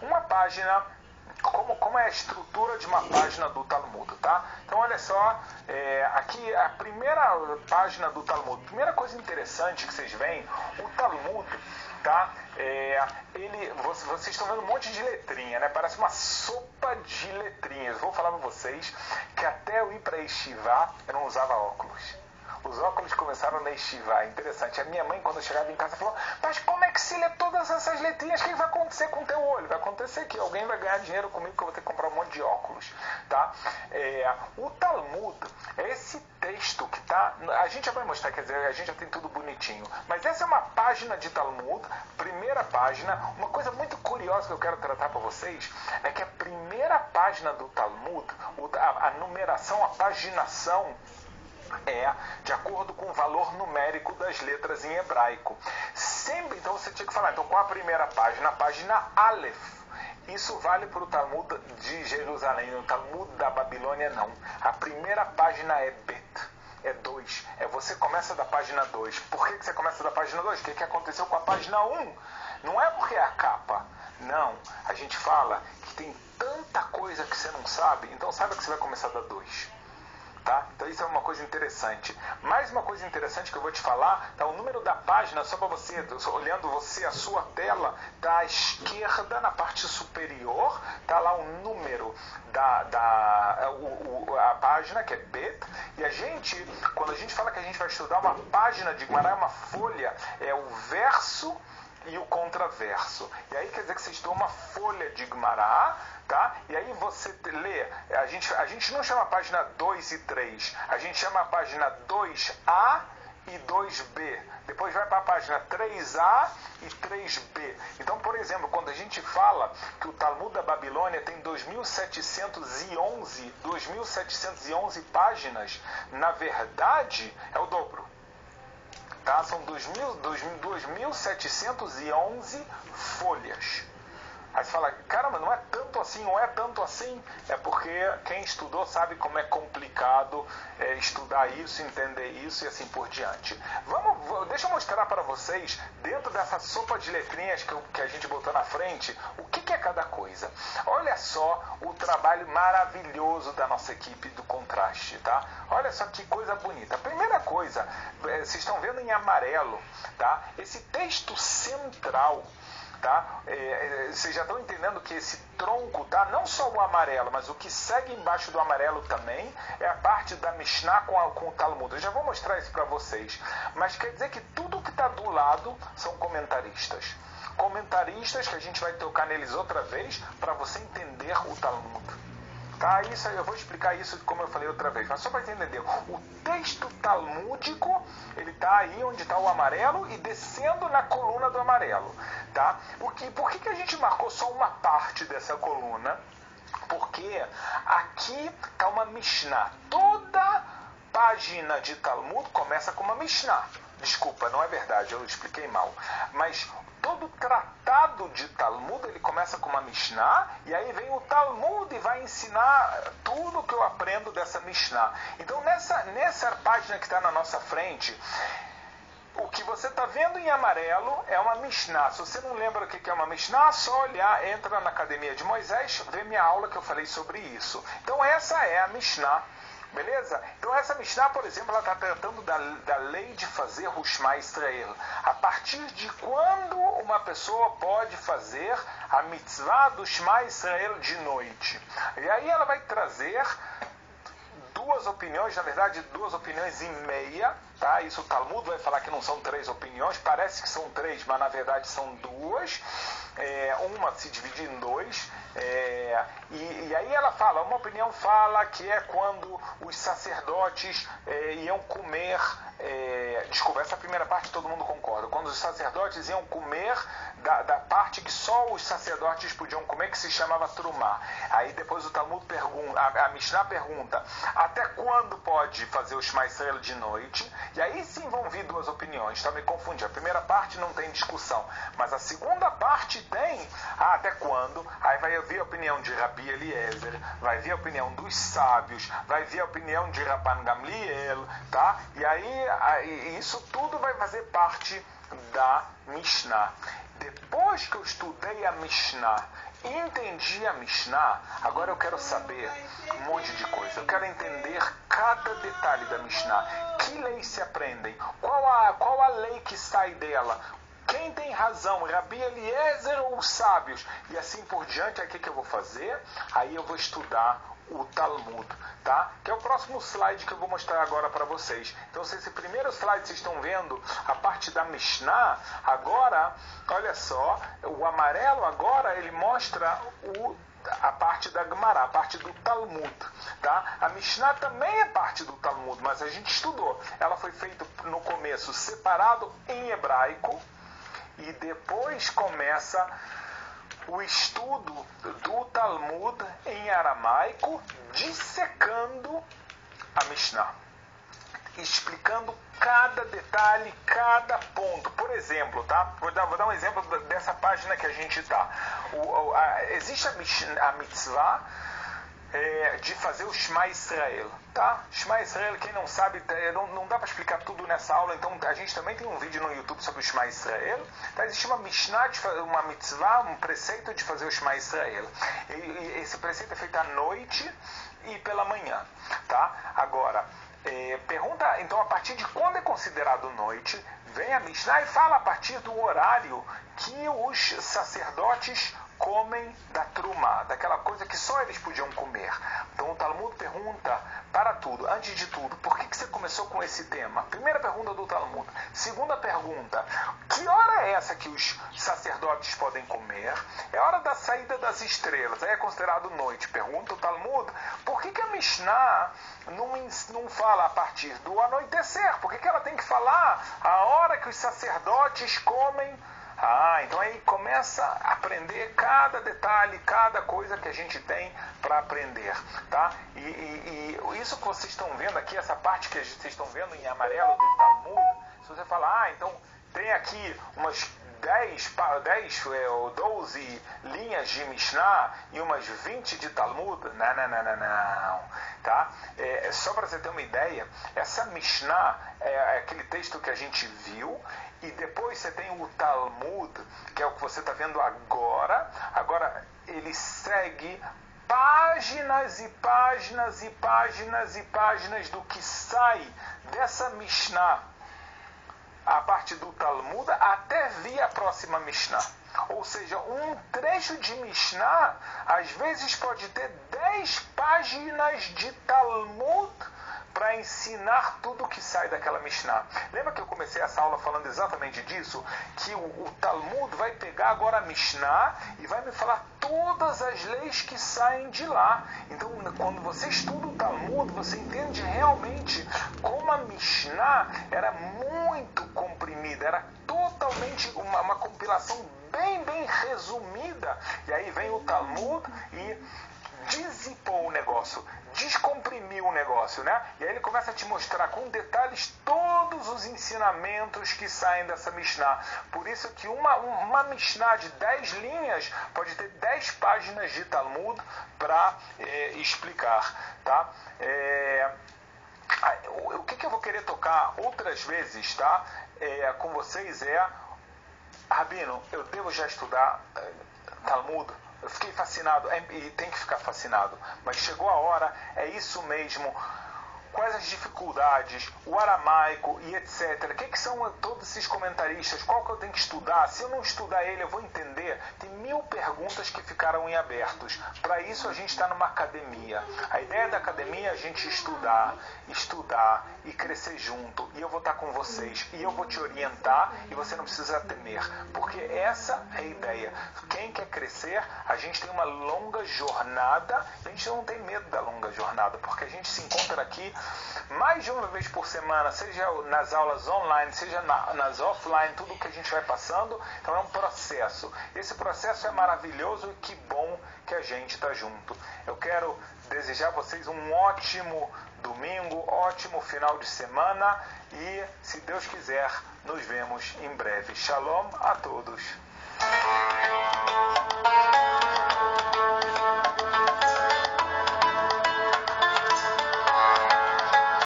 uma página, como é a estrutura de uma página do Talmud, tá? Então olha só, aqui a primeira página do Talmud, primeira coisa interessante que vocês veem, o Talmud, tá? Vocês estão vendo um monte de letrinha, né? Parece uma sopa de letrinhas. Vou falar para vocês que até eu ir para Yeshiva, eu não usava óculos. Os óculos começaram na Yeshiva, interessante. A minha mãe, quando eu chegava em casa, falou: mas como é que se lê todas essas letrinhas? O que vai acontecer com o teu olho? Vai acontecer que alguém vai ganhar dinheiro comigo, que eu vou ter que comprar um monte de óculos, tá? O Talmud é esse texto que tá... A gente já vai mostrar, quer dizer, a gente já tem tudo bonitinho. Mas essa é uma página de Talmud, primeira página. Uma coisa muito curiosa que eu quero tratar para vocês é que a primeira página do Talmud, a numeração, a paginação, é de acordo com o valor numérico das letras em hebraico. Sempre, então você tinha que falar, então qual a primeira página? A página Aleph. Isso vale para o Talmud de Jerusalém, o Talmud da Babilônia não. A primeira página é Bet, é 2. Você começa da página 2. Por que você começa da página 2? O que aconteceu com a página 1? Não é porque é a capa. Não. A gente fala que tem tanta coisa que você não sabe, então saiba que você vai começar da 2. Tá? Então isso é uma coisa interessante. Mais uma coisa interessante que eu vou te falar, tá? O número da página, só para você, olhando a sua tela, tá à esquerda, na parte superior, tá lá o número a página, que é Bet, e quando a gente fala que a gente vai estudar uma página de Gemara, uma folha, é o verso e o contraverso. E aí quer dizer que você estuda uma folha de Gemara, tá? E aí você lê, a gente não chama a página 2 e 3, a gente chama a página 2A e 2B. Depois vai para a página 3A e 3B. Então, por exemplo, quando a gente fala que o Talmud da Babilônia tem 2.711 páginas, na verdade é o dobro. Tá? São 2.711 folhas. Aí você fala, caramba, não é tanto assim, não é tanto assim. É porque quem estudou sabe como é complicado estudar isso, entender isso e assim por diante. Deixa eu mostrar para vocês, dentro dessa sopa de letrinhas que a gente botou na frente, o que é cada coisa. Olha só o trabalho maravilhoso da nossa equipe do contraste, tá? Olha só que coisa bonita. A primeira coisa, vocês estão vendo em amarelo, tá? Esse texto central, tá? Vocês já estão entendendo que esse tronco, tá? Não só o amarelo, mas o que segue embaixo do amarelo também é a parte da Mishnah com o Talmud. Eu já vou mostrar isso para vocês. Mas quer dizer que tudo que está do lado são comentaristas. Comentaristas que a gente vai tocar neles outra vez para você entender o Talmud. Tá? Isso, eu vou explicar isso como eu falei outra vez, mas só para entender. O texto talmúdico, ele está aí onde está o amarelo e descendo na coluna do amarelo. Tá? Por que a gente marcou só uma parte dessa coluna? Porque aqui está uma Mishnah. Toda página de Talmud começa com uma Mishnah. Desculpa, não é verdade, eu expliquei mal. Mas todo tratado de Talmud, ele começa com uma Mishnah, e aí vem o Talmud e vai ensinar tudo que eu aprendo dessa Mishnah. Então, nessa página que está na nossa frente, o que você está vendo em amarelo é uma Mishnah. Se você não lembra o que é uma Mishnah, só olhar, entra na Academia de Moisés, vê minha aula que eu falei sobre isso. Então, essa é a Mishnah. Beleza? Então essa Mishnah, por exemplo, ela está tratando da lei de fazer o Shema Israel. A partir de quando uma pessoa pode fazer a mitzvah do Shema Israel de noite. E aí ela vai trazer duas opiniões, na verdade 2 opiniões e meia, tá? Isso o Talmud vai falar que não são 3 opiniões, parece que são 3, mas na verdade são 2. Uma se divide em 2. E aí ela fala, uma opinião fala que é quando os sacerdotes iam comer, desculpa, essa primeira parte todo mundo concorda, quando os sacerdotes iam comer da parte que só os sacerdotes podiam comer, que se chamava Trumá. Aí depois o Talmud pergunta, a Mishnah pergunta, até quando pode fazer o Shema Israel de noite? E aí sim vão vir 2 opiniões, tá? Me confundi, a primeira parte não tem discussão, mas a segunda parte tem, até quando? Aí vai vir a opinião de Rabi Eliezer, vai vir a opinião dos sábios, vai vir a opinião de Rabban Gamliel, tá? E aí isso tudo vai fazer parte da Mishnah. Depois que eu estudei a Mishnah Entendi a Mishnah, agora eu quero saber um monte de coisa. Eu quero entender cada detalhe da Mishnah. Que leis se aprendem? Qual a lei que sai dela? Quem tem razão, Rabi Eliezer ou os sábios? E assim por diante. Aí o que eu vou fazer? Aí eu vou estudar o Talmud, tá? Que é o próximo slide que eu vou mostrar agora para vocês. Então, se esse primeiro slide vocês estão vendo a parte da Mishnah, agora, olha só, o amarelo agora ele mostra a parte da Gemara, a parte do Talmud, tá? A Mishnah também é parte do Talmud, mas a gente estudou. Ela foi feita no começo separado em hebraico e depois começa o estudo do Talmud em aramaico, dissecando a Mishnah, explicando cada detalhe, cada ponto. Por exemplo, tá? Vou dar um exemplo dessa página que a gente está. Existe a mitzvah de fazer o Shema Israel, tá? Shema Israel, quem não sabe, não dá para explicar tudo nessa aula, então a gente também tem um vídeo no YouTube sobre o Shema Israel, tá? Existe uma Mishnah, uma mitzvah, um preceito de fazer o Shema Israel, e esse preceito é feito à noite e pela manhã, tá? Agora, pergunta, então, a partir de quando é considerado noite, vem a Mishnah e fala a partir do horário que os sacerdotes comem da truma, daquela coisa que só eles podiam comer. Então o Talmud pergunta para tudo, antes de tudo, por que você começou com esse tema? Primeira pergunta do Talmud. Segunda pergunta, que hora é essa que os sacerdotes podem comer? É hora da saída das estrelas, aí é considerado noite. Pergunta o Talmud, por que a Mishnah não fala a partir do anoitecer? Por que ela tem que falar a hora que os sacerdotes comem? Então aí começa a aprender cada detalhe, cada coisa que a gente tem para aprender, tá? E isso que vocês estão vendo aqui, essa parte que vocês estão vendo em amarelo do Talmud, se você falar, então tem aqui umas 10 ou 12 linhas de Mishnah e umas 20 de Talmud, não, tá? Só para você ter uma ideia, essa Mishnah é aquele texto que a gente viu, e depois você tem o Talmud, que é o que você está vendo agora. Agora ele segue páginas e páginas e páginas e páginas do que sai dessa Mishnah, a parte do Talmud, até vir a próxima Mishnah. Ou seja, um trecho de Mishnah às vezes pode ter 10 páginas de Talmud para ensinar tudo o que sai daquela Mishnah. Lembra que eu comecei essa aula falando exatamente disso? Que o Talmud vai pegar agora a Mishnah e vai me falar todas as leis que saem de lá. Então, quando você estuda o Talmud, você entende realmente como a Mishnah era muito comprimida, era totalmente uma compilação bem resumida. E aí vem o Talmud e dissipou o negócio, descomprimiu o negócio, né? E aí ele começa a te mostrar com detalhes todos os ensinamentos que saem dessa Mishnah. Por isso que uma Mishnah de 10 linhas pode ter 10 páginas de Talmud para explicar, tá? O que eu vou querer tocar outras vezes, tá? Com vocês Rabino, eu devo já estudar Talmud? Eu fiquei fascinado, e tem que ficar fascinado, mas chegou a hora, é isso mesmo. Quais as dificuldades, o aramaico e etc. O que são todos esses comentaristas? Qual que eu tenho que estudar? Se eu não estudar ele, eu vou entender? Tem 1000 perguntas que ficaram em abertos. Para isso a gente está numa academia. A ideia da academia é a gente estudar e crescer junto. E eu vou estar com vocês. E eu vou te orientar e você não precisa temer. Porque essa é a ideia. Quem quer crescer, a gente tem uma longa jornada. A gente não tem medo da longa jornada, porque a gente se encontra aqui mais de uma vez por semana, seja nas aulas online, seja nas offline, tudo que a gente vai passando. Então é um processo. Esse processo é maravilhoso e que bom que a gente está junto. Eu quero desejar a vocês um ótimo domingo, ótimo final de semana e, se Deus quiser, nos vemos em breve. Shalom a todos.